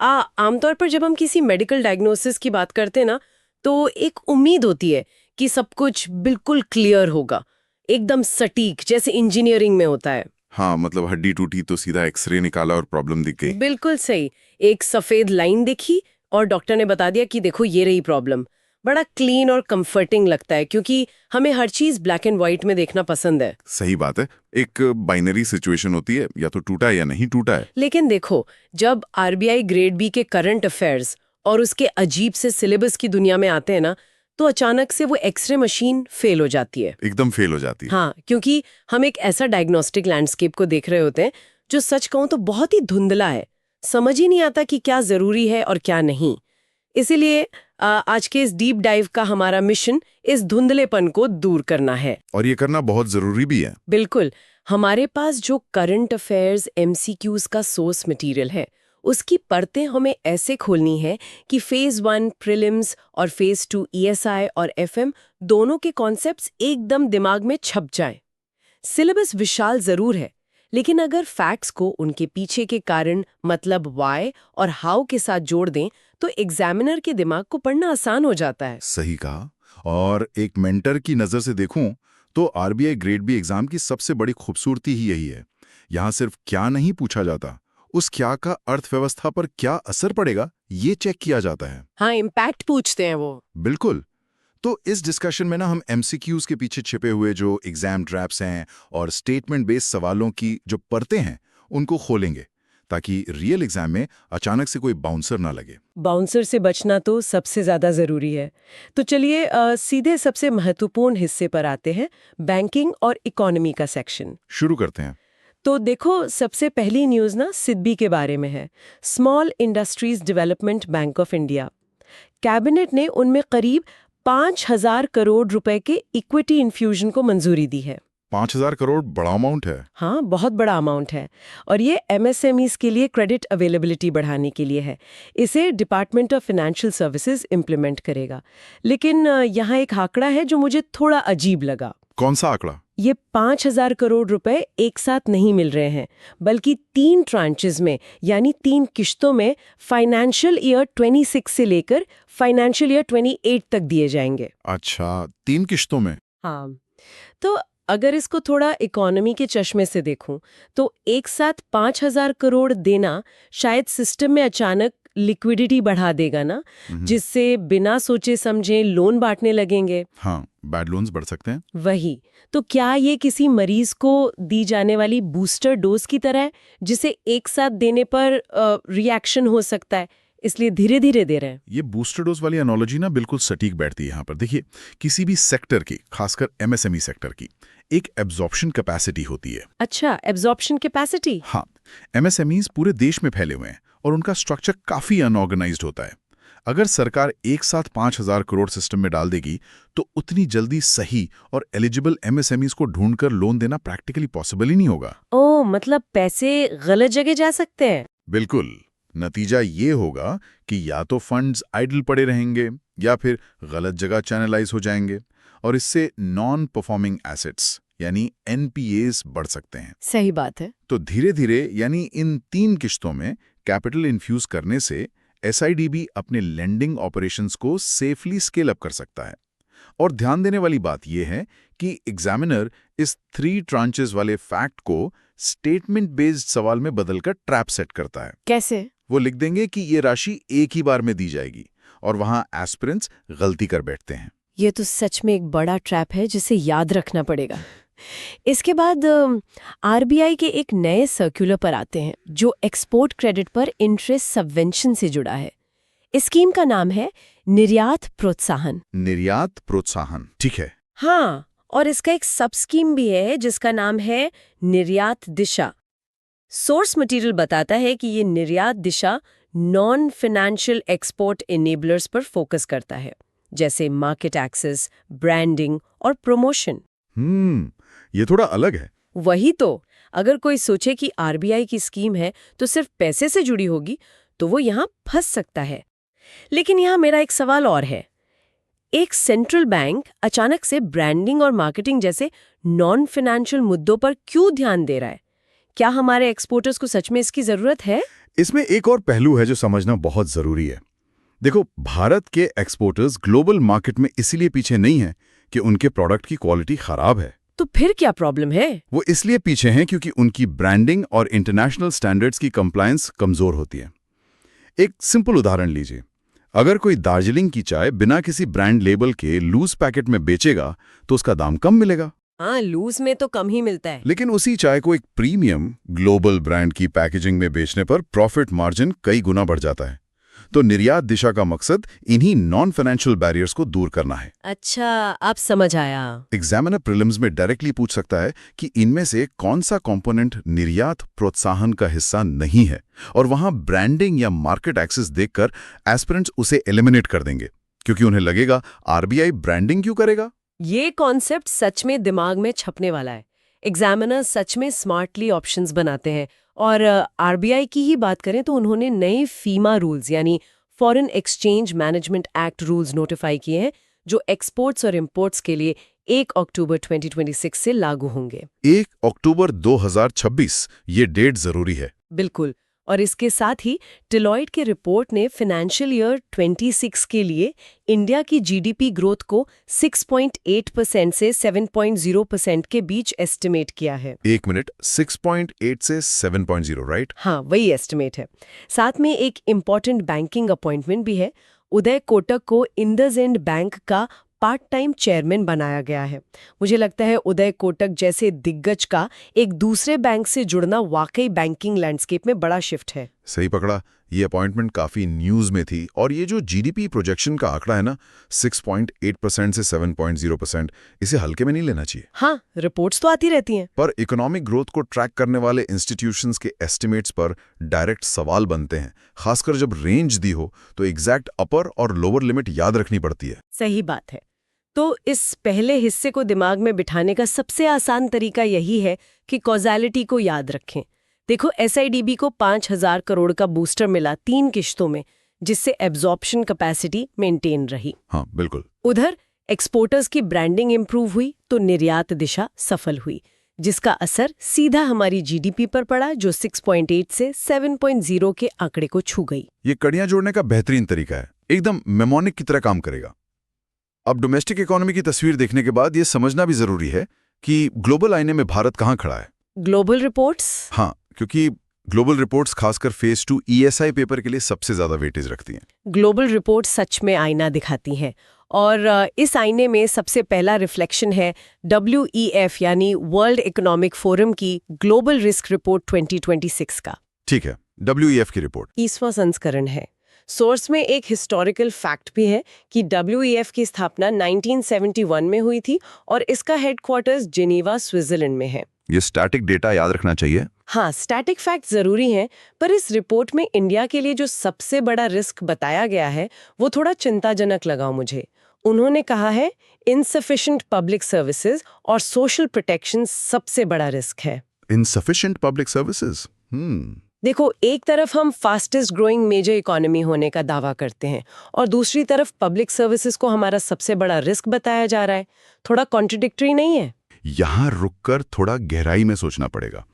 आमतौर पर जब हम किसी मेडिकल डायग्नोसिस की बात करते हैं ना, तो एक उम्मीद होती है कि सब कुछ बिल्कुल क्लियर होगा, एकदम सटीक, जैसे इंजीनियरिंग में होता है। हाँ, मतलब हड्डी टूटी तो सीधा एक्सरे निकाला और प्रॉब्लम दिख गई। बिल्कुल सही। एक सफेद लाइन दिखी और डॉक्टर ने बता दिया कि देखो ये रही प्रॉब्लम। बड़ा क्लीन और कंफर्टिंग लगता है, क्योंकि हमें हर चीज ब्लैक एंड व्हाइट में देखना पसंद है। सही बात है। एक बाइनरी सिचुएशन होती है, या तो टूटा है या नहीं टूटा है। लेकिन देखो, जब आरबीआई ग्रेड बी के करंट अफेयर्स और उसके अजीब से सिलेबस की दुनिया में आते हैं ना, तो अचानक से वो एक्सरे मशीन फेल हो जाती है। एकदम फेल हो जाती है। हाँ, क्योंकि हम एक ऐसा डायग्नोस्टिक लैंडस्केप को देख रहे होते हैं जो सच कहूं तो बहुत ही धुंधला है। समझ ही नहीं आता कि क्या जरूरी है और क्या नहीं। इसीलिए आज के इस डीप डाइव का हमारा मिशन इस धुंधलेपन को दूर करना है। और ये करना बहुत जरूरी भी है। बिल्कुल। हमारे पास जो करंट अफेयर्स एमसीक्यूज का सोर्स मटेरियल है, उसकी परतें हमें ऐसे खोलनी है कि फेज 1 प्रीलिम्स और फेज 2 ईएसआई और एफएम दोनों के कॉन्सेप्ट्स एकदम दिमाग में छप जाएं। सिलेबस विशाल जरूर है, लेकिन अगर फैक्ट्स को उनके पीछे के कारण, मतलब व्हाई और हाउ के साथ जोड़ दें, तो एग्जामिनर के दिमाग को पढ़ना आसान हो जाता है। सही कहा। और एक मेंटर की नजर से देखूं तो आरबीआई ग्रेड बी एग्जाम की सबसे बड़ी खूबसूरती ही यही है। यहाँ सिर्फ क्या नहीं पूछा जाता, उस क्या का अर्थव्यवस्था पर क्या असर पड़ेगा ये चेक किया जाता है। हाँ, इम्पैक्ट पूछते हैं वो। बिल्कुल। तो इस डिस्कशन में ना हम एमसीक्यूज के पीछे छिपे हुए जो एग्जाम ट्रैप्स हैं और स्टेटमेंट बेस्ड सवालों की जो परतें हैं उनको खोलेंगे, ताकि रियल एग्जाम में अचानक से कोई बाउंसर ना लगे। बाउंसर से बचना तो सबसे ज्यादा जरूरी है। तो चलिए सीधे सबसे महत्वपूर्ण हिस्से पर आते हैं, बैंकिंग और इकोनॉमी का सेक्शन। शुरू करते हैं। तो देखो, सबसे पहली न्यूज़ ना सिडबी के बारे में है, small industries development bank of India. Cabinet ने उनमें करीब 5,000 करोड़ रुपए के इक्विटी इन्फ्यूजन को मंजूरी दी है। 5,000 करोड़ बड़ा अमाउंट है। हाँ, बहुत बड़ा अमाउंट है। और ये एमएसएमईज के लिए क्रेडिट अवेलेबिलिटी बढ़ाने के लिए है। इसे department of financial services implement करेगा। लेकिन यहाँ एक आंकड़ा है जो मुझे थोड़ा अजीब लगा। कौन सा आंकड़ा? ये 5,000 करोड़ रुपए एक साथ नहीं मिल रहे हैं, बल्कि 3 ट्रांचेस में, यानी 3 किश्तों में फाइनेंशियल ईयर 26 से लेकर फाइनेंशियल ईयर 28 तक दिए जाएंगे। अच्छा, 3 किश्तों में। हाँ, तो अगर इसको थोड़ा इकोनॉमी के चश्मे से देखूं, तो एक साथ 5,000 करोड़ देना शायद सिस्टम में अचानक लिक्विडिटी बढ़ा देगा ना, जिससे बिना सोचे समझे लोन बांटने लगेंगे। हाँ, बैड लोन्स बढ़ सकते हैं। वही तो, क्या ये किसी मरीज को दी जाने वाली बूस्टर डोज की तरह है, जिसे एक साथ देने पर रिएक्शन हो सकता है, इसलिए धीरे धीरे दे रहे हैं? ये बूस्टर डोज वाली एनालॉजी ना बिल्कुल सटीक बैठती है यहाँ पर। देखिए, किसी भी सेक्टर की, खासकर एमएसएमई सेक्टर की, एक एब्जॉर्प्शन कैपेसिटी होती है। अच्छा, एब्जॉर्प्शन कैपेसिटी। हाँ, एमएसएमईज पूरे देश में फैले हुए हैं और उनका स्ट्रक्चर काफी अनऑर्गेनाइज्ड होता है। अगर सरकार एक साथ 5,000 करोड़ सिस्टम में डाल देगी तो उतनी जल्दी सही और एलिजिबल एमएसएमईज को ढूंढकर लोन देना प्रैक्टिकली पॉसिबल ही नहीं होगा। ओह, मतलब पैसे गलत जगह जा सकते हैं। बिल्कुल। नतीजा ये होगा कि या तो फंड्स आइडल पड़े रहेंगे या फिर गलत जगह चैनलाइज हो जाएंगे, और इससे नॉन परफॉर्मिंग एसेट्स यानी एनपीएस बढ़ सकते हैं। सही बात है। तो धीरे धीरे, यानी इन 3 किश्तों में कैपिटल इन्फ्यूज करने से एसआईडीबी अपने लेंडिंग ऑपरेशंस को सेफली स्केल अप कर सकता है। और ध्यान देने वाली बात यह है कि एग्जामिनर इस 3 ट्रांचेस वाले फैक्ट को स्टेटमेंट बेस्ड सवाल में बदलकर ट्रैप सेट करता है। कैसे? वो लिख देंगे कि ये राशि एक ही बार में दी जाएगी, और वहां एस्पिरेंट्स गलती कर बैठते हैं। ये तो सच में एक बड़ा ट्रैप है जिसे याद रखना पड़ेगा। इसके बाद आरबीआई के एक नए सर्कुलर पर आते हैं, जो एक्सपोर्ट क्रेडिट पर इंटरेस्ट सबवेंशन से जुड़ा है। इस स्कीम का नाम है निर्यात प्रोत्साहन। निर्यात प्रोत्साहन, ठीक है। हाँ, और इसका एक सब स्कीम भी है जिसका नाम है निर्यात दिशा। सोर्स मटेरियल बताता है कि ये निर्यात दिशा नॉन फाइनेंशियल एक्सपोर्ट इनेबलर्स पर फोकस करता है, जैसे मार्केट एक्सेस, ब्रांडिंग और प्रमोशन। ये थोड़ा अलग है। वही तो, अगर कोई सोचे कि आरबीआई की स्कीम है तो सिर्फ पैसे से जुड़ी होगी, तो वो यहाँ फंस सकता है। लेकिन यहाँ मेरा एक सवाल और है, एक सेंट्रल बैंक अचानक से ब्रांडिंग और मार्केटिंग जैसे नॉन फाइनेंशियल मुद्दों पर क्यों ध्यान दे रहा है? क्या हमारे एक्सपोर्टर्स को सच में इसकी जरूरत है? इसमें एक और पहलू है जो समझना बहुत जरूरी है। देखो, भारत के एक्सपोर्टर्स ग्लोबल मार्केट में इसीलिए पीछे नहीं है कि उनके प्रोडक्ट की क्वालिटी खराब है। तो फिर क्या प्रॉब्लम है? वो इसलिए पीछे हैं क्योंकि उनकी ब्रांडिंग और इंटरनेशनल स्टैंडर्ड्स की कंप्लायंस कमजोर होती है। एक सिंपल उदाहरण लीजिए। अगर कोई दार्जिलिंग की चाय बिना किसी ब्रांड लेबल के लूज पैकेट में बेचेगा तो उसका दाम कम मिलेगा। हाँ, लूज में तो कम ही मिलता है। लेकिन उसी चाय को एक प्रीमियम ग्लोबल ब्रांड की पैकेजिंग में बेचने पर प्रॉफिट मार्जिन कई गुना बढ़ जाता है। तो निर्यात दिशा का मकसद इन्हीं नॉन फाइनेंशियल बैरियर्स को दूर करना है। अच्छा, अब समझ आया। एग्जामिनर प्रीलिम्स में डायरेक्टली पूछ सकता है कि इनमें से कौन सा कंपोनेंट निर्यात प्रोत्साहन का हिस्सा नहीं है, और वहां ब्रांडिंग या मार्केट एक्सेस देखकर एस्पिरेंट्स उसे एलिमिनेट कर देंगे, क्योंकि उन्हें लगेगा आरबीआई ब्रांडिंग क्यों करेगा। ये कॉन्सेप्ट सच में दिमाग में छपने वाला है। एग्जामिनर सच में स्मार्टली ऑप्शंस बनाते हैं। और आरबीआई की ही बात करें तो उन्होंने नए फीमा रूल्स यानी foreign exchange management act rules notify किए हैं, जो एक्सपोर्ट्स और इंपोर्ट्स के लिए 1 अक्टूबर 2026 से लागू होंगे। 1 अक्टूबर 2026, ये डेट जरूरी है। बिल्कुल। और इसके साथ ही डेलॉयट के रिपोर्ट ने फाइनेंशियल ईयर 26 के लिए इंडिया की जीडीपी ग्रोथ को 6.8% से 7.0% के बीच एस्टिमेट किया है। एक मिनट, 6.8 से 7.0, राइट? हाँ, वही एस्टिमेट है। साथ में एक इम्पॉर्टेंट बैंकिंग अपॉइंटमेंट भी है। उदय कोटक को इंडसइंड बैंक का पार्ट टाइम चेयरमैन बनाया गया है। मुझे लगता है उदय कोटक जैसे दिग्गज का एक दूसरे बैंक से जुड़ना वाकई बैंकिंग लैंडस्केप में बड़ा शिफ्ट है। सही पकड़ा। ये अपॉइंटमेंट काफी न्यूज में थी। और ये जो जीडीपी प्रोजेक्शन का आंकड़ा है ना, 6.8% से 7.0%, इसे हल्के में नहीं लेना चाहिए। हाँ, रिपोर्ट्स तो आती रहती हैं। पर इकोनॉमिक ग्रोथ को ट्रैक करने वाले इंस्टीट्यूशंस के एस्टिमेट्स पर डायरेक्ट सवाल बनते हैं, खासकर जब रेंज दी हो तो एग्जैक्ट अपर और लोअर लिमिट याद रखनी पड़ती है। सही बात है। तो इस पहले हिस्से को दिमाग में बिठाने का सबसे आसान तरीका यही है कि कॉज़ैलिटी को याद रखें। देखो, एसआईडीबी को 5,000 करोड़ का बूस्टर मिला 3 किश्तों में, जिससे एब्जॉर्प्शन कैपेसिटी मेंटेन रही। हाँ, बिल्कुल। उधर एक्सपोर्टर्स की ब्रांडिंग इंप्रूव हुई तो निर्यात दिशा सफल हुई, जिसका असर सीधा हमारी जीडीपी पर पड़ा, जो 6.8 से 7.0 के आंकड़े को छू गई। ये कड़ियां जोड़ने का बेहतरीन तरीका है, एकदम मेमोनिक की तरह काम करेगा। अब डोमेस्टिक इकोनॉमी की तस्वीर देखने के बाद ये समझना भी जरूरी है कि ग्लोबल आईने में भारत कहाँ खड़ा है। Global reports? हाँ, क्योंकि ग्लोबल रिपोर्ट्स खासकर फेज 2 ईएसआई पेपर के लिए सबसे ज्यादा वेटेज रखती हैं। ग्लोबल रिपोर्ट सच में आईना दिखाती हैं, और इस आईने में सबसे पहला रिफ्लेक्शन है WEF यानी वर्ल्ड इकोनॉमिक फोरम की ग्लोबल रिस्क रिपोर्ट 2026 का। ठीक है, WEF की रिपोर्ट 30वां संस्करण है। सोर्स में एक हिस्टोरिकल फैक्ट भी है कि WEF की स्थापना 1971 में हुई थी और इसका हेडक्वार्टर्स जिनेवा, स्विट्जरलैंड में है। ये स्टैटिक डेटा याद रखना चाहिए। हाँ, स्टैटिक फैक्ट जरूरी हैं, पर इस रिपोर्ट में इंडिया के लिए जो सबसे बड़ा रिस्क बताया गया है वो थोड़ा चिंताजनक लगा मुझे। उन्होंने कहा है इनसफिशिएंट पब्लिक सर्विसेज और सोशल प्रोटेक्शन सबसे बड़ा रिस्क है। Insufficient public services. देखो, एक तरफ हम फास्टेस्ट ग्रोइंग मेजर इकोनॉमी होने का दावा करते हैं और दूसरी तरफ पब्लिक सर्विसेज को हमारा सबसे बड़ा रिस्क बताया जा रहा है। थोड़ा कॉन्ट्रडिक्टरी नहीं है? यहां रुककर थोड़ा गहराई में सोचना पड़ेगा।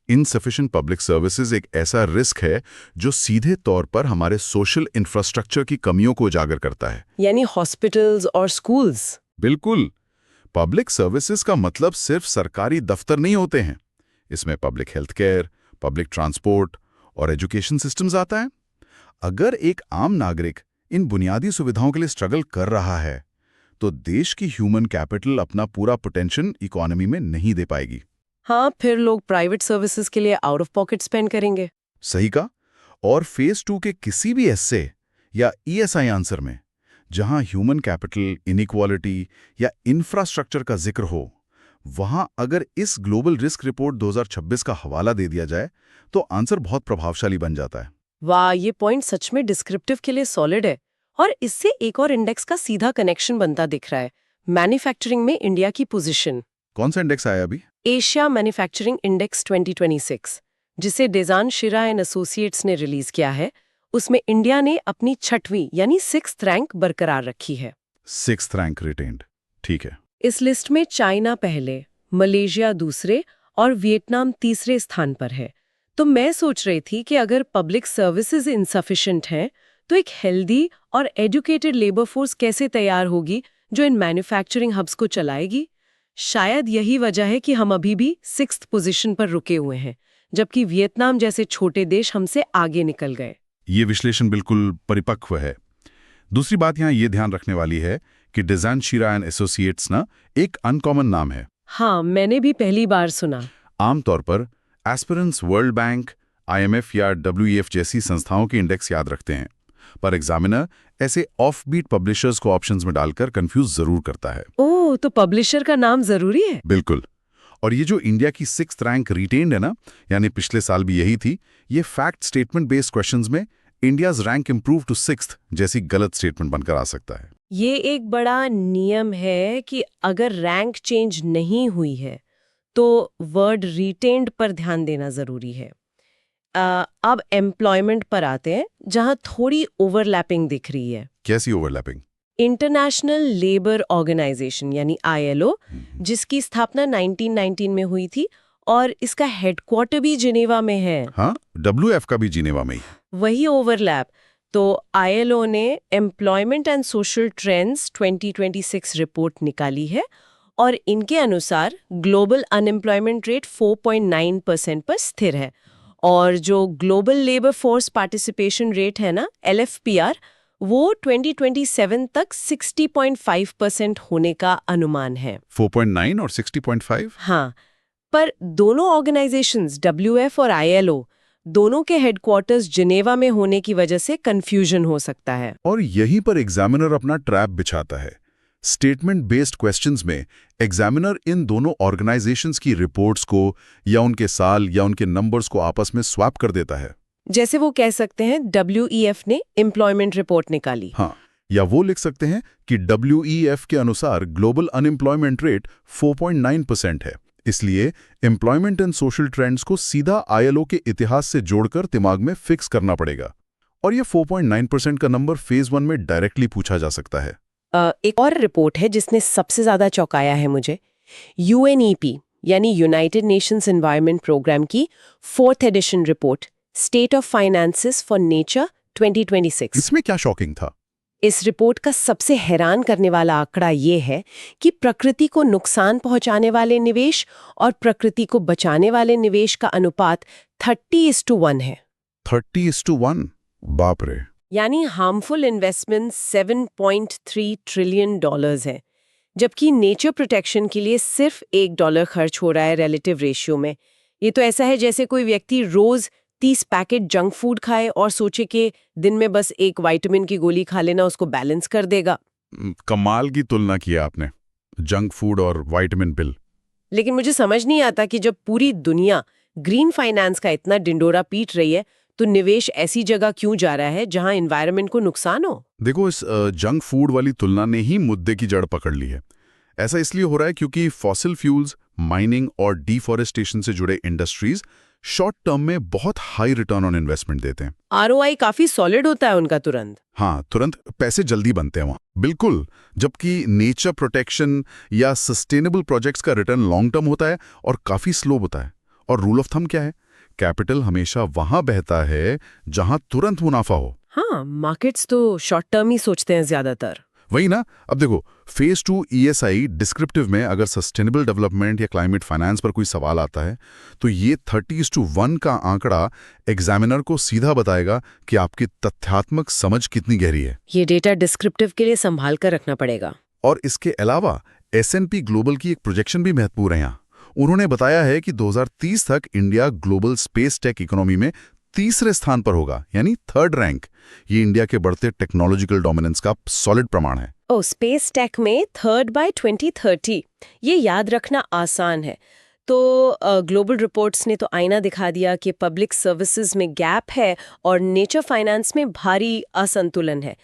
इनसफिशिएंट पब्लिक सर्विसेज एक ऐसा रिस्क है जो सीधे तौर पर हमारे सोशल इंफ्रास्ट्रक्चर की कमियों को उजागर करता है, यानी हॉस्पिटल्स और स्कूल्स। बिल्कुल। पब्लिक सर्विसेज का मतलब सिर्फ सरकारी दफ्तर नहीं होते हैं। इसमें public health care, public transport और एजुकेशन सिस्टम्स आता है। अगर एक आम नागरिक इन बुनियादी सुविधाओं के लिए स्ट्रगल कर रहा है तो देश की ह्यूमन कैपिटल अपना पूरा पोटेंशियल इकोनॉमी में नहीं दे पाएगी। हाँ, फिर लोग प्राइवेट सर्विसेज के लिए आउट ऑफ पॉकेट स्पेंड करेंगे। सही कहा। और फेज 2 के किसी भी एस्से या ईएसआई आंसर में जहां ह्यूमन कैपिटल, इनइक्वालिटी या इंफ्रास्ट्रक्चर का जिक्र हो, वहां अगर इस ग्लोबल रिस्क रिपोर्ट 2026 का हवाला दे दिया जाए तो आंसर बहुत प्रभावशाली बन जाता है। वाह, ये पॉइंट सच में डिस्क्रिप्टिव के लिए सॉलिड है। और इससे एक और इंडेक्स का सीधा कनेक्शन बनता दिख रहा है, मैन्युफैक्चरिंग में इंडिया की पोजीशन। कौन सा इंडेक्स आया अभी? एशिया मैन्युफैक्चरिंग इंडेक्स 2026, जिसे डेजान शिरा एंड एसोसिएट्स ने रिलीज किया है। उसमें इंडिया ने अपनी 6वीं यानी 6th रैंक बरकरार रखी है। 6th रैंक रिटेन्ड, ठीक है। इस लिस्ट में चाइना पहले, मलेशिया दूसरे और वियतनाम तीसरे स्थान पर है। तो मैं सोच रही थी कि अगर पब्लिक सर्विसेज इनसफिशिएंट हैं तो एक हेल्दी और एजुकेटेड लेबर फोर्स कैसे तैयार होगी जो इन मैन्युफैक्चरिंग हब्स को चलाएगी। शायद यही वजह है कि हम अभी भी 6th पोजीशन पर रुके हुए हैं, जबकि वियतनाम जैसे छोटे देश हमसे आगे निकल गए। ये विश्लेषण बिल्कुल परिपक्व है। दूसरी बात यहाँ ये ध्यान रखने वाली है कि डिजाइन शीरा एंड एसोसिएट्स ना एक अनकॉमन नाम है। हाँ, मैंने भी पहली बार सुना। आमतौर पर एस्पिरेंट्स वर्ल्ड बैंक, IMF या WEF जैसी संस्थाओं के इंडेक्स याद रखते हैं, पर एग्जामिनर ऐसे ऑफ बीट पब्लिशर्स को ऑप्शंस में डालकर कंफ्यूज जरूर करता है। ओह, तो पब्लिशर का नाम जरूरी है? बिल्कुल। और ये जो इंडिया की 6th रैंक रिटेन्ड है ना, यानी पिछले साल भी यही थी, ये फैक्ट स्टेटमेंट बेस्ड क्वेश्चंस में India's rank improve to 6th जैसी गलत स्टेटमेंट बनकर आ सकता है। ये एक बड़ा नियम है कि अगर रैंक चेंज नहीं हुई है तो वर्ड रिटेन्ड पर ध्यान देना जरूरी है। अब एम्प्लॉयमेंट पर आते हैं, जहां थोड़ी ओवरलैपिंग दिख रही है। कैसी ओवरलैपिंग? इंटरनेशनल लेबर ऑर्गेनाइजेशन यानी ILO, जिसकी स्थापना 1919 में हुई थी और इसका हेडक्वार्टर भी जिनेवा में है। हाँ, WF का भी जिनेवा में ही। वही ओवरलैप। तो ILO ने employment and social trends 2026 report निकाली है और इनके अनुसार ग्लोबल अनएम्प्लॉयमेंट रेट 4.9% पर स्थिर है और जो global labour force participation rate है ना, LFPR, वो 2027 तक 60.5% होने का अनुमान है। 4.9 और 60.5? हाँ, पर दोनों ऑर्गेनाइजेशंस WF और ILO दोनों के हेडक्वार्टर्स जिनेवा में होने की वजह से कंफ्यूजन हो सकता है। और यहीं पर एग्जामिनर अपना ट्रैप बिछाता है। स्टेटमेंट बेस्ड क्वेश्चंस में एग्जामिनर इन दोनों ऑर्गेनाइजेशंस की रिपोर्ट्स को या उनके साल या उनके नंबर्स को आपस में स्वैप कर देता है। जैसे वो कह सकते हैं WEF ने एम्प्लॉयमेंट रिपोर्ट निकाली। हाँ, या वो लिख सकते हैं कि WEF के अनुसार ग्लोबल अनएम्प्लॉयमेंट रेट 4.9% है, इसलिए एम्प्लॉयमेंट एंड सोशल ट्रेंड्स को सीधा ILO के इतिहास से जोड़कर दिमाग में फिक्स करना पड़ेगा। और ये 4.9% का नंबर फेज 1 में डायरेक्टली पूछा जा सकता है। एक और रिपोर्ट है जिसने सबसे ज्यादा चौंकाया है मुझे। UNEP यानी यूनाइटेड नेशंस एनवायरनमेंट प्रोग्राम की 4th edition report state of finances for nature 2026। इसमें क्या शॉकिंग था? इस रिपोर्ट का सबसे हैरान करने वाला आंकड़ा ये है कि प्रकृति को नुकसान पहुंचाने वाले निवेश और प्रकृति को बचाने वाले निवेश का अनुपात 30:1 है। 30:1? बाप रे! यानी हार्मफुल इन्वेस्टमेंट $7.3 ट्रिलियन है, जबकि नेचर प्रोटेक्शन के लिए सिर्फ $1 खर्च हो रहा है रिलेटिव रेशियो में। ये तो ऐसा है जैसे कोई व्यक्ति रोज 30 पैकेट जंक फूड खाए और सोचे कि दिन में बस एक विटामिन की गोली खा लेना उसको बैलेंस कर देगा। कमाल की तुलना की आपने, जंक फूड और विटामिन पिल। लेकिन मुझे समझ नहीं आता कि जब पूरी दुनिया ग्रीन फाइनेंस का इतना डिंडोरा पीट रही है तो निवेश ऐसी जगह क्यों जा रहा है जहां एनवायरनमेंट को नुकसान हो? देखो, इस जंक फूड वाली तुलना ने ही मुद्दे की जड़ पकड़ ली है। ऐसा इसलिए हो रहा है क्योंकि फॉसिल फ्यूल्स, माइनिंग और डिफॉरेस्टेशन से जुड़े इंडस्ट्रीज शॉर्ट टर्म में बहुत हाई रिटर्न ऑन इन्वेस्टमेंट देते हैं। ROI काफी सॉलिड होता है उनका तुरंत। हाँ, तुरंत पैसे जल्दी बनते हैं वहां। बिल्कुल, जबकि नेचर प्रोटेक्शन या सस्टेनेबल प्रोजेक्ट्स का रिटर्न लॉन्ग टर्म होता है और काफी स्लो होता है। और रूल ऑफ थंब क्या है? कैपिटल हमेशा वहां बहता है जहां तुरंत मुनाफा हो। हाँ, मार्केट्स तो शॉर्ट टर्म ही सोचते हैं ज्यादातर। वही ना। अब देखो, फेज 2 ESI डिस्क्रिप्टिव में अगर सस्टेनेबल डेवलपमेंट या क्लाइमेट फाइनेंस पर कोई सवाल आता है तो ये 30:1 का आंकड़ा एग्जामिनर को सीधा बताएगा कि आपकी तथ्यात्मक समझ कितनी गहरी है। ये डेटा डिस्क्रिप्टिव के लिए संभाल कर रखना पड़ेगा। और इसके अलावा S&P ग्लोबल की एक प्रोजेक्शन भी महत्वपूर्ण है यहाँ। उन्होंने बताया है कि 2030 तक India global space tech economy में 3रे स्थान पर होगा, यानी 3rd रैंक। ये इंडिया के बढ़ते टेक्नोलॉजिकल डोमिनेंस का सॉलिड प्रमाण है। स्पेस टेक में 3rd बाय 2030, ये याद रखना आसान है। तो ग्लोबल रिपोर्ट्स ने तो आईना दिखा दिया कि पब्लिक सर्विसेज में गैप है और नेचर फाइनेंस में भारी असंतुलन है।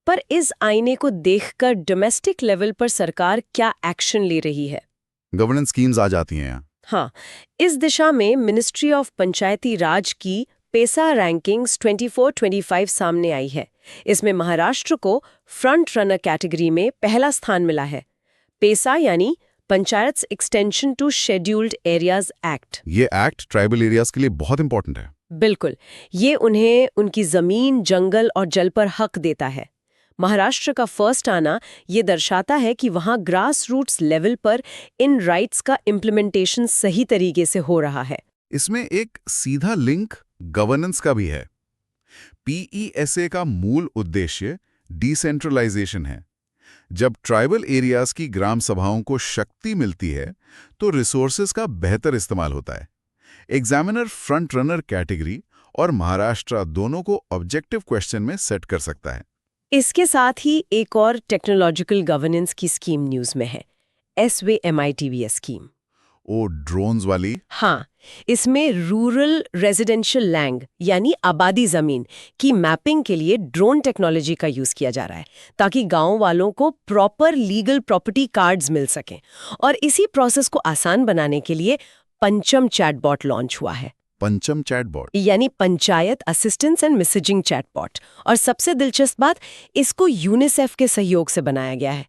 पर इस आईने को देखकर डोमेस्टिक लेवल पर सरकार क्या एक्शन ले रही है? गवर्नेंस स्कीम्स आ जाती हैं यहाँ। हाँ, इस दिशा में मिनिस्ट्री ऑफ पंचायती राज की पेसा रैंकिंग्स 24-25 सामने आई है। इसमें महाराष्ट्र को फ्रंट रनर कैटेगरी में पहला स्थान मिला है। पेसा यानी panchayat extension to scheduled areas act. ये एक्ट ट्राइबल एरियाज के लिए बहुत इंपॉर्टेंट है। बिल्कुल, ये उन्हें उनकी जमीन, जंगल और जल पर हक देता है। महाराष्ट्र का फर्स्ट आना ये दर्शाता है कि वहाँ ग्रास रूट्स लेवल पर इन राइट्स का इम्प्लीमेंटेशन सही तरीके से हो रहा है। इसमें एक सीधा लिंक गवर्नेंस का भी है। पीईएसए का मूल उद्देश्य डिसेंट्रलाइजेशन है। जब ट्राइबल एरियाज की ग्राम सभाओं को शक्ति मिलती है तो रिसोर्सेज का बेहतर इस्तेमाल होता है। एग्जामिनर फ्रंट रनर कैटेगरी और महाराष्ट्र दोनों को ऑब्जेक्टिव क्वेश्चन में सेट कर सकता है। इसके साथ ही एक और टेक्नोलॉजिकल गवर्नेंस की स्कीम न्यूज में है, SVMITVS स्कीम। ओ, ड्रोन्स वाली? हाँ, इसमें रूरल रेजिडेंशियल लैंड यानी आबादी जमीन की मैपिंग के लिए ड्रोन टेक्नोलॉजी का यूज किया जा रहा है, ताकि गांव वालों को प्रॉपर लीगल प्रॉपर्टी कार्ड्स मिल सकें। और इसी प्रोसेस को आसान बनाने के लिए पंचम चैटबॉट लॉन्च हुआ है। पंचम चैटबॉट यानी panchayat assistance and messaging chatbot. और सबसे दिलचस्प बात, इसको यूनिसेफ के सहयोग से बनाया गया है।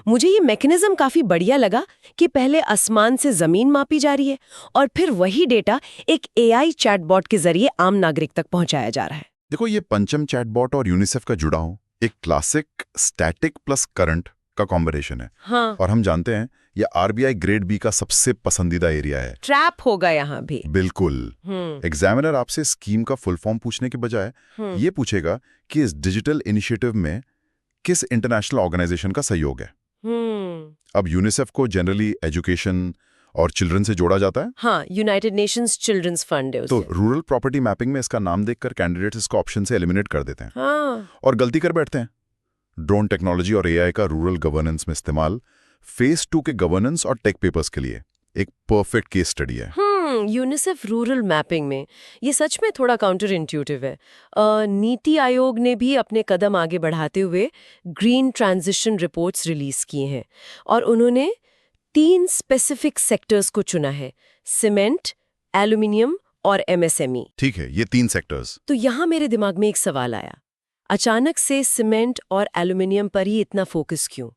मुझे ये मैकेनिज्म काफी बढ़िया लगा कि पहले आसमान से जमीन मापी जा रही है और फिर वही डेटा एक AI चैटबॉट के जरिए आम नागरिक तक पहुंचाया जा रहा है। देखो, ये पंचम चैटबॉट और यूनिसेफ का जुड़ाव एक क्लासिक स्टैटिक प्लस करंट का कॉम्बिनेशन है। हाँ। और हम जानते हैं ये RBI ग्रेड B का सबसे पसंदीदा एरिया है। ट्रैप होगा यहाँ भी। बिल्कुल। एग्जामिनर आपसे स्कीम का फुल फॉर्म पूछने के बजाय ये पूछेगा कि इस डिजिटल इनिशिएटिव में किस इंटरनेशनल ऑर्गेनाइजेशन का सहयोग है। अब यूनिसेफ को जनरली एजुकेशन और चिल्ड्रन से जोड़ा जाता है। हाँ, यूनाइटेड नेशंस चिल्ड्रंस फंड है तो उसे। रूरल प्रॉपर्टी मैपिंग में इसका नाम देखकर कैंडिडेट्स इसको ऑप्शन से एलिमिनेट कर देते हैं। हाँ। और गलती कर बैठते हैं। ड्रोन टेक्नोलॉजी और AI का रूरल गवर्नेंस में इस्तेमाल फेज 2 के गवर्नेंस और टेक पेपर्स के लिए एक परफेक्ट केस स्टडी है। यूनिसेफ रूरल मैपिंग में ये सच में थोड़ा काउंटर इंट्यूटिव है। नीति आयोग ने भी अपने कदम आगे बढ़ाते हुए ग्रीन ट्रांजिशन रिपोर्ट्स रिलीज किए हैं और उन्होंने 3 स्पेसिफिक सेक्टर्स को चुना है, सीमेंट, एल्यूमिनियम और MSME। ठीक है, ये 3 सेक्टर्स। तो यहाँ मेरे दिमाग में एक सवाल आया, अचानक से सीमेंट और एल्यूमिनियम पर ही इतना फोकस क्यों?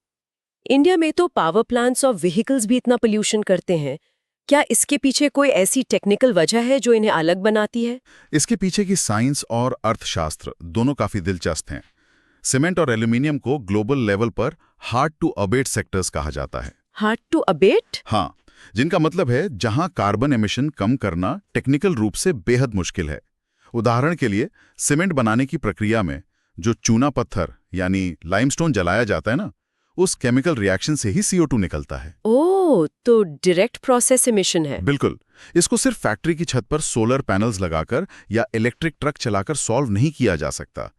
इंडिया में तो पावर प्लांट्स और व्हीकल्स भी इतना पोल्यूशन करते हैं। क्या इसके पीछे कोई ऐसी टेक्निकल वजह है जो इन्हें अलग बनाती है? इसके पीछे की साइंस और अर्थशास्त्र दोनों काफी दिलचस्प हैं। सीमेंट और एल्यूमिनियम को ग्लोबल लेवल पर हार्ड टू अबेट सेक्टर्स कहा जाता है। Hard to abate? हाँ, जिनका मतलब है जहां कार्बन एमिशन कम करना टेक्निकल रूप से बेहद मुश्किल है। उदाहरण के लिए, सीमेंट बनाने की प्रक्रिया में जो चूना पत्थर यानी लाइमस्टोन जलाया जाता है ना, उस केमिकल रिएक्शन से ही CO2 निकलता है। ओह, तो डायरेक्ट प्रोसेस एमिशन है। बिल्कुल। इसको सिर्फ फैक्ट्री की छत पर सोलर पैनल्स लगाकर या इलेक्ट्रिक ट्रक चलाकर सॉल्व नहीं किया जा सकता।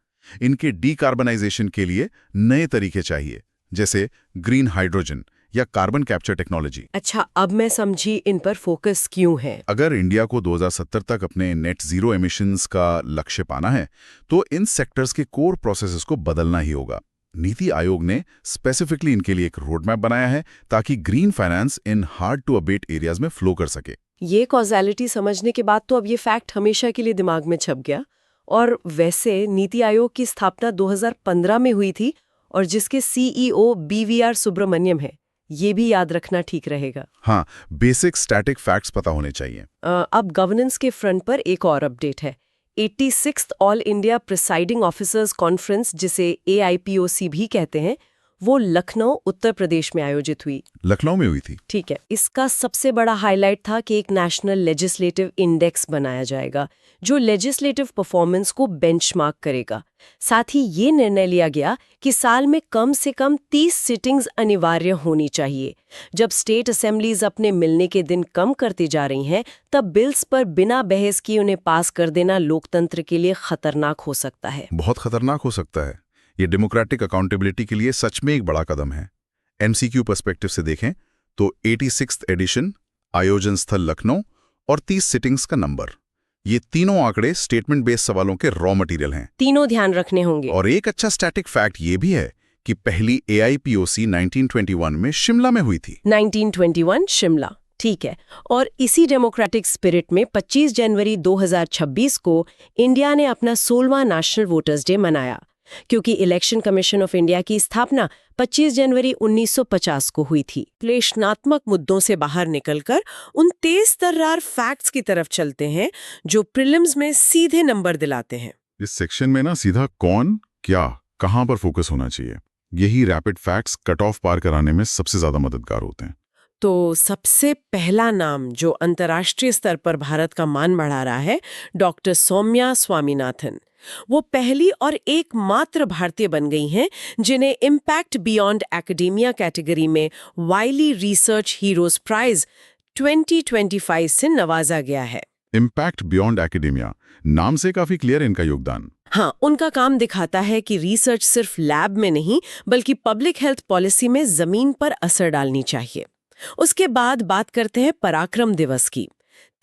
इनके डीकार्बनाइजेशन के लिए नए तरीके चाहिए, जैसे ग्रीन हाइड्रोजन या कार्बन कैप्चर टेक्नोलॉजी। अच्छा, अब मैं समझी इन पर फोकस क्यों है। अगर इंडिया को 2070 तक अपने नेट जीरो एमिशंस का लक्ष्य पाना है तो इन सेक्टर्स के कोर प्रोसेसेस को बदलना ही होगा। नीति आयोग ने स्पेसिफिकली इनके लिए एक रोड मैप बनाया है ताकि ग्रीन फाइनेंस इन हार्ड टू अबेट एरियाज में फ्लो कर सके। ये कॉज़ैलिटी समझने के बाद तो अब ये फैक्ट हमेशा के लिए दिमाग में छप गया। और वैसे नीति आयोग की स्थापना 2015 में हुई थी और जिसके CEO BVR सुब्रमण्यम है, ये भी याद रखना ठीक रहेगा। हाँ, बेसिक स्टैटिक फैक्ट्स पता होने चाहिए। अब गवर्नेंस के फ्रंट पर एक और अपडेट है। 86th all India presiding officers conference, जिसे AIPOC भी कहते हैं, वो लखनऊ उत्तर प्रदेश में आयोजित हुई। लखनऊ में हुई थी। ठीक है। इसका सबसे बड़ा हाईलाइट था कि एक नेशनल लेजिस्लेटिव इंडेक्स बनाया जाएगा जो लेजिस्लेटिव परफॉर्मेंस को बेंचमार्क करेगा। साथ ही ये निर्णय लिया गया कि साल में कम से कम 30 सिटिंग्स अनिवार्य होनी चाहिए। जब स्टेट असेंबलीज अपने मिलने के दिन कम करती जा रही हैं, तब बिल्स पर बिना बहस किए उन्हें पास कर देना लोकतंत्र के लिए खतरनाक हो सकता है। बहुत खतरनाक हो सकता है। ये डेमोक्रेटिक अकाउंटेबिलिटी के लिए सच में एक बड़ा कदम है। MCQ पर्सपेक्टिव से देखें तो 86th एडिशन, आयोजन स्थल लखनऊ और 30 सिटिंग्स का नंबर, ये तीनों आंकड़े स्टेटमेंट बेस्ड सवालों के रॉ मटेरियल हैं। तीनों ध्यान रखने होंगे। और एक अच्छा स्टैटिक फैक्ट ये भी है कि पहली AIPOC 1921 में शिमला में हुई थी। 1921 शिमला, ठीक है। और इसी डेमोक्रेटिक स्पिरिट में 25 जनवरी 2026 को इंडिया ने अपना 16वां नेशनल वोटर्स डे मनाया। क्योंकि इलेक्शन कमीशन ऑफ इंडिया की स्थापना 25 जनवरी 1950 को हुई थी। विश्लेषणात्मक मुद्दों से बाहर निकलकर उन तेज तर्रार फैक्ट्स की तरफ चलते हैं जो प्रीलिम्स में सीधे नंबर दिलाते हैं। इस सेक्शन में ना सीधा कौन, क्या, कहां पर फोकस होना चाहिए, यही रैपिड फैक्ट्स कट ऑफ पार कराने में सबसे ज्यादा मददगार होते हैं। तो सबसे पहला नाम जो अंतर्राष्ट्रीय स्तर पर भारत का मान बढ़ा रहा है, डॉक्टर सौम्या स्वामीनाथन। वो पहली और एकमात्र भारतीय बन गई हैं जिन्हें इम्पैक्ट बियॉन्ड एकेडेमिया कैटेगरी में वाइली रिसर्च हीरोज प्राइज 2025 से नवाजा गया है। इम्पैक्ट बियॉन्ड एकेडेमिया, नाम से काफी क्लियर है इनका योगदान। हाँ, उनका काम दिखाता है कि रिसर्च सिर्फ लैब में नहीं बल्कि पब्लिक हेल्थ पॉलिसी में जमीन पर असर डालनी चाहिए। उसके बाद बात करते हैं पराक्रम दिवस की।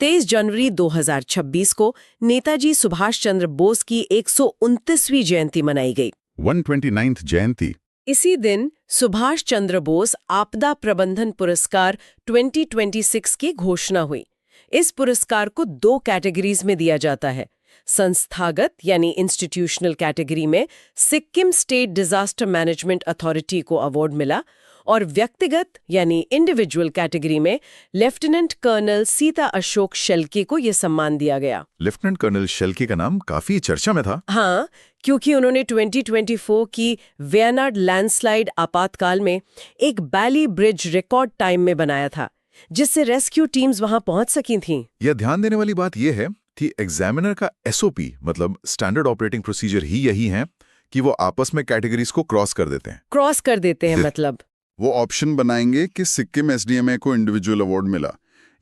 23 जनवरी 2026 को नेताजी सुभाष चंद्र बोस की 129वीं जयंती मनाई गई। 129th जयंती। इसी दिन सुभाष चंद्र बोस आपदा प्रबंधन पुरस्कार 2026 की घोषणा हुई। इस पुरस्कार को 2 कैटेगरीज में दिया जाता है। संस्थागत यानी इंस्टीट्यूशनल कैटेगरी में Sikkim state disaster management authority को अवार्ड मिला और व्यक्तिगत यानी इंडिविजुअल कैटेगरी में लेफ्टिनेंट कर्नल सीता अशोक शेल्के को यह सम्मान दिया गया। लेफ्टिनेंट कर्नल शेल्के का नाम काफी चर्चा में था। हाँ, क्योंकि उन्होंने 2024 की वेयनाड लैंडस्लाइड आपातकाल में एक बैली ब्रिज रिकॉर्ड टाइम में बनाया था, जिससे रेस्क्यू टीम्स वहां पहुंच सकी थीं। यह ध्यान देने वाली बात यह है कि एग्जामिनर का एसओपी मतलब स्टैंडर्ड ऑपरेटिंग प्रोसीजर ही यही है कि वो आपस में कैटेगरीज को क्रॉस कर देते हैं मतलब वो ऑप्शन बनाएंगे कि सिक्किम एसडीएमए को इंडिविजुअल अवार्ड मिला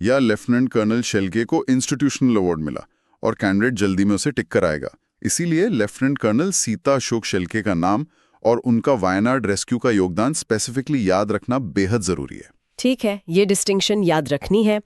या लेफ्टिनेंट कर्नल शेल्के को इंस्टीट्यूशनल अवार्ड मिला और कैंडिडेट जल्दी में उसे टिक कर आएगा। इसीलिए लेफ्टिनेंट कर्नल सीता अशोक शेल्के का नाम और उनका वायनाड रेस्क्यू का योगदान स्पेसिफिकली याद रखना बेहद जरूरी है। ठीक है, ये डिस्टिंक्शन याद रखनी है।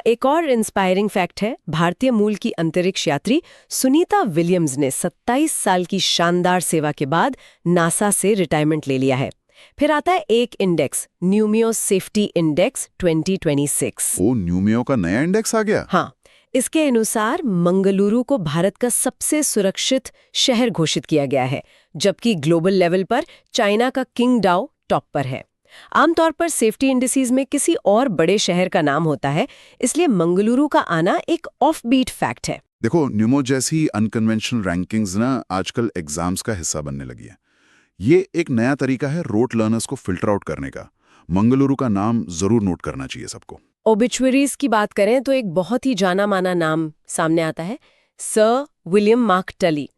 एक और इंस्पायरिंग फैक्ट है, भारतीय मूल की अंतरिक्ष यात्री सुनीता विलियम्स ने 27 साल की शानदार सेवा के बाद नासा से रिटायरमेंट ले लिया है। फिर आता है एक इंडेक्स, न्यूमियो सेफ्टी इंडेक्स 2026। ओ, न्यूमियो का नया इंडेक्स आ गया। हाँ, इसके अनुसार मंगलुरु को भारत का सबसे सुरक्षित शहर घोषित किया गया है, जबकि ग्लोबल लेवल पर चाइना का किंगडाओ टॉप पर है। आमतौर पर सेफ्टी इंडिसेस में किसी और बड़े शहर का नाम होता है, इसलिए मंगलुरु का आना एक ऑफ-बीट फैक्ट है। देखो, न्यूमो जैसी अनकन्वेंशनल रैंकिंग्स ना आजकल एग्जाम्स का हिस्सा बनने लगी है। ये एक नया तरीका है रोट लर्नर्स को फिल्टर आउट करने का। मंगलुरु का नाम जरूर नोट करना चाहिए सबको। ओबिचुअरीज की बात करें तो एक बहुत ही जाना माना नाम सामने आता है, सर विलियम मार्क टली,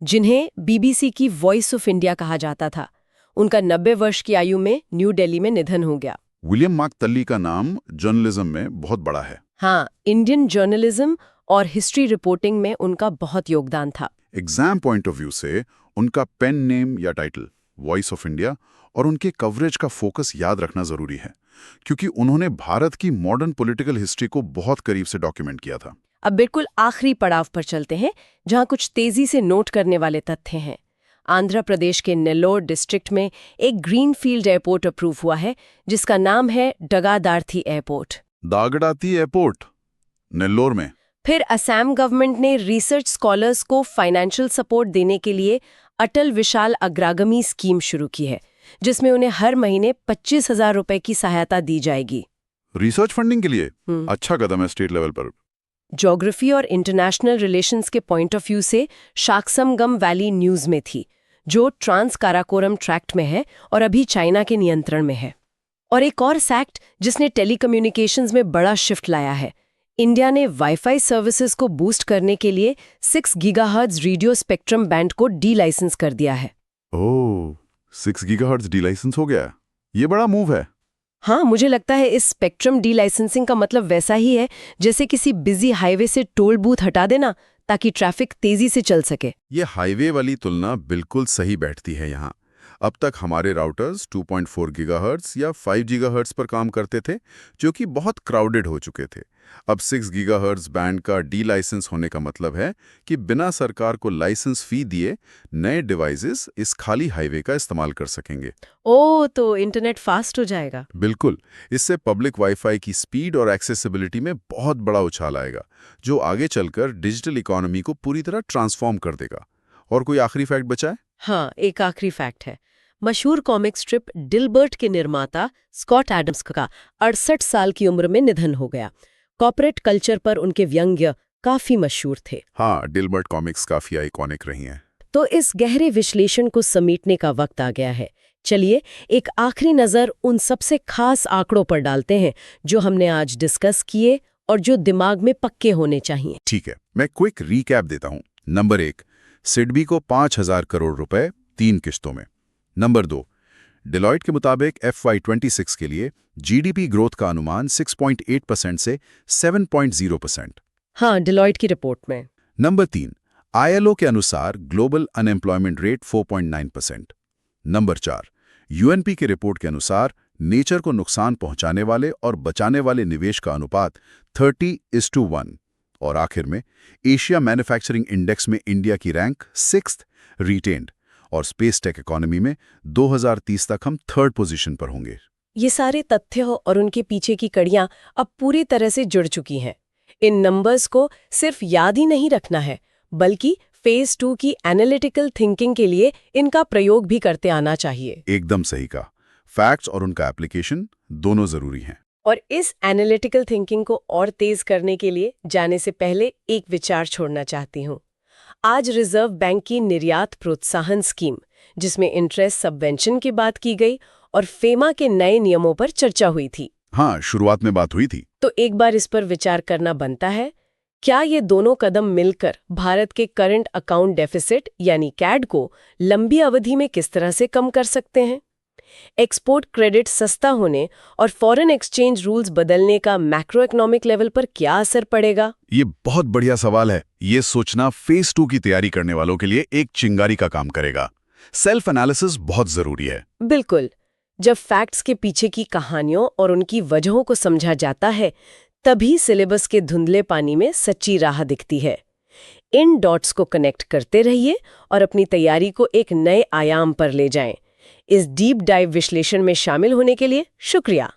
जिन्हें बीबीसी की वॉइस ऑफ इंडिया कहा जाता था। उनका 90 वर्ष की आयु में न्यू दिल्ली में निधन हो गया। विलियम मार्क टली का नाम जर्नलिज्म में बहुत बड़ा है। हाँ, इंडियन जर्नलिज्म और हिस्ट्री रिपोर्टिंग में उनका बहुत योगदान था। एग्जाम पॉइंट ऑफ व्यू से उनका पेन नेम या टाइटल वॉइस ऑफ इंडिया और उनके कवरेज का फोकस याद रखना जरूरी है, क्योंकि उन्होंने भारत की मॉडर्न पॉलिटिकल हिस्ट्री को बहुत करीब से डॉक्यूमेंट किया था। अब बिल्कुल आखिरी पड़ाव पर चलते हैं, जहां कुछ तेजी से नोट करने वाले तथ्य हैं। आंध्र प्रदेश के नेल्लोर डिस्ट्रिक्ट में एक ग्रीनफील्ड एयरपोर्ट अप्रूव हुआ है, जिसका नाम है डगादार्थी एयरपोर्ट। दागडाती एयरपोर्ट नेल्लोर में। फिर असम गवर्नमेंट ने रिसर्च स्कॉलर्स को फाइनेंशियल सपोर्ट देने के लिए अटल विशाल अग्रागमी स्कीम शुरू की है, जिसमें उन्हें हर महीने 25,000 रुपए की सहायता दी जाएगी रिसर्च फंडिंग के लिए। अच्छा कदम है स्टेट लेवल पर। ज्योग्राफी और इंटरनेशनल रिलेशंस के पॉइंट ऑफ व्यू से शाक्समगम वैली न्यूज में थी, जो ट्रांस काराकोरम ट्रैक्ट में है और अभी चाइना के नियंत्रण में है। और एक और फैक्ट जिसने टेलीकम्युनिकेशंस में बड़ा शिफ्ट लाया है, इंडिया ने वाईफाई सर्विसेज को बूस्ट करने के लिए 6 गीगाहर्ट्ज रेडियो स्पेक्ट्रम बैंड को डी लाइसेंस कर दिया है। ओह, 6 गीगाहर्ट्ज डी लाइसेंस हो गया। ये बड़ा मूव है। हाँ, मुझे लगता है इस स्पेक्ट्रम डी लाइसेंसिंग का मतलब वैसा ही है जैसे किसी बिजी हाईवे से टोल बूथ हटा देना ताकि ट्रैफिक तेजी से चल सके। ये हाईवे वाली तुलना बिल्कुल सही बैठती है यहाँ। अब तक हमारे राउटर्स 2.4 गीगाहर्ट्ज या 5 गीगाहर्ट्ज पर काम करते थे, जो कि बहुत क्राउडेड हो चुके थे। अब 6 गीगाहर्ट्ज बैंड का डी लाइसेंस होने का मतलब है कि बिना सरकार को लाइसेंस फी दिए नए डिवाइसेस इस खाली हाईवे का इस्तेमाल कर सकेंगे। ओह, तो इंटरनेट फास्ट हो जाएगा। बिल्कुल, इससे पब्लिक वाईफाई की स्पीड और एक्सेसिबिलिटी में बहुत बड़ा उछाल आएगा, जो आगे चलकर डिजिटल इकोनॉमी को पूरी तरह ट्रांसफॉर्म कर देगा। और कोई आखिरी फैक्ट बचा है? हाँ, एक आखिरी फैक्ट है। मशहूर कॉमिक स्ट्रिप डिल्बर्ट के निर्माता स्कॉट एडम्स का 68 साल की उम्र में निधन हो गया। कॉर्पोरेट कल्चर पर उनके व्यंग्य काफी मशहूर थे। हाँ, डिल्बर्ट कॉमिक्स काफी आइकॉनिक रही हैं। तो इस गहरे विश्लेषण को समेटने का वक्त आ गया है। चलिए एक आखिरी नज़र उन सबसे खास आंकड़ों पर डालते हैं जो हमने आज डिस्कस किए और जो दिमाग में पक्के होने चाहिए। ठीक है, मैं क्विक रीकैप देता हूं। नंबर 1, सिडबी को 5,000 करोड़ रुपए 3 किश्तों में। नंबर 2, डिलॉयट के मुताबिक FY26 के लिए जीडीपी ग्रोथ का अनुमान 6.8% से 7.0%। हाँ, डिलॉयट की रिपोर्ट में। नंबर 3, ILO के अनुसार global unemployment rate 4.9%। Number 4, UNP के रिपोर्ट के अनुसार नेचर को नुकसान पहुंचाने वाले और बचाने वाले निवेश का अनुपात 30:1। और आखिर में एशिया मैन्युफैक्चरिंग इंडेक्स में इंडिया की रैंक 6th रिटेन्ड और स्पेस टेक इकोनॉमी में 2030 तक हम 3rd पोजीशन पर होंगे। ये सारे तथ्य और उनके पीछे की कड़ियां अब पूरी तरह से जुड़ चुकी हैं। इन नंबर्स को सिर्फ याद ही नहीं रखना है, बल्कि फेज 2 की एनालिटिकल थिंकिंग के लिए इनका प्रयोग भी करते आना चाहिए। एकदम सही कहा। फैक्ट्स और उनका एप्लीकेशन दोनों जरूरी हैं। और इस एनालिटिकल थिंकिंग को और तेज करने के लिए जाने से पहले एक विचार छोड़ना चाहती हूँ। आज रिजर्व बैंक की निर्यात प्रोत्साहन स्कीम, जिसमें इंटरेस्ट सबवेंशन की बात की गई और फेमा के नए नियमों पर चर्चा हुई थी। हाँ, शुरुआत में बात हुई थी। तो एक बार इस पर विचार करना बनता है। क्या ये दोनों कदम मिलकर भारत के करंट अकाउंट डेफिसिट यानी कैड को लंबी अवधि में किस तरह से कम कर सकते हैं? एक्सपोर्ट क्रेडिट सस्ता होने और फॉरेन एक्सचेंज रूल्स बदलने का मैक्रो इकोनॉमिक लेवल पर क्या असर पड़ेगा? ये बहुत बढ़िया सवाल है। ये सोचना फेज 2 की तैयारी करने वालों के लिए एक चिंगारी का काम करेगा। सेल्फ एनालिसिस बहुत जरूरी है। बिल्कुल। जब फैक्ट्स के पीछे की कहानियों और उनकी वजहों को समझा जाता है, तभी सिलेबस के धुंधले पानी में सच्ची राह दिखती है। इन डॉट्स को कनेक्ट करते रहिए और अपनी तैयारी को एक नए आयाम पर ले जाएं। इस डीप डाइव विश्लेषण में शामिल होने के लिए शुक्रिया।